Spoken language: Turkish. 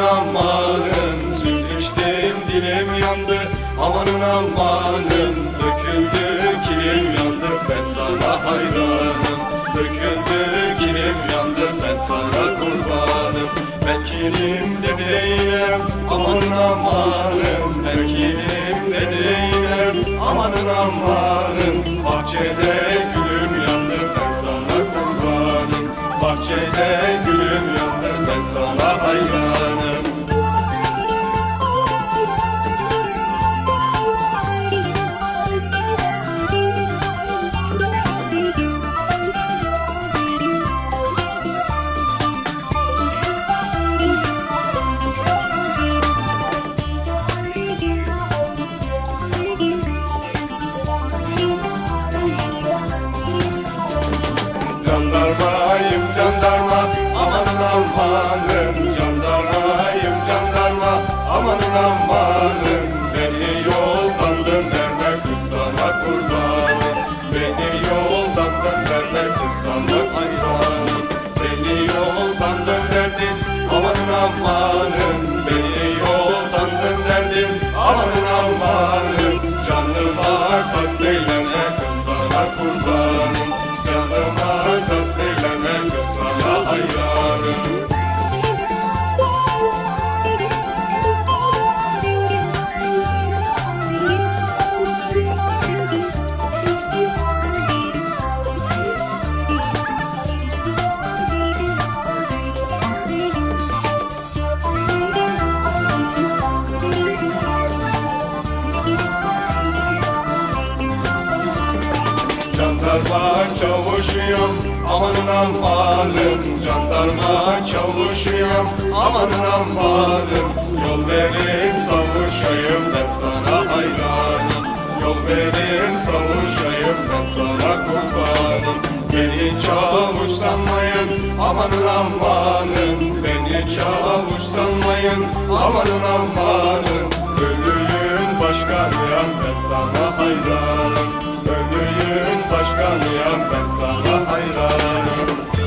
amanın, süt içtim dilim yandı. Amanın amanın, döküldü kilim yandı. Ben sana hayranım, döküldü kilim yandı. Ben sana kurbanım. Ben kilimde değilim, amanın amanın. Ben kilimde değilim, amanın amanın. Bahçede gülüm yandı, ben sana kurbanım. Bahçede gülüm yandı, ben sana hayranım. Jandarmayım jandarma, amanın amanın. Jandarmayım jandarma, amanın amanın. Beni yoldan döndürme, kız sana kurbanım. Beni yoldan döndürme, kız sana hayranım. Beni yoldan döndürdün, amanın amanın. Beni yoldan döndürdün, amanın amanın. Canıma kasteyleme, kız sana kurbanım. Canıma kasteyleme, kız sana hayranım. Jandarma çavuşuyum, amanın amanın. Jandarma çavuşuyum, amanın amanın. Yol verin savuşayım, ben sana hayranım. Yol verin savuşayım, ben sana kurbanım. Beni çavuş sanmayın, amanın amanın. Beni çavuş sanmayın, amanın amanın. Ölüyün başkanıyam, ben sana hayranım. Ölüyün başkanıyam, ben sana hayranım.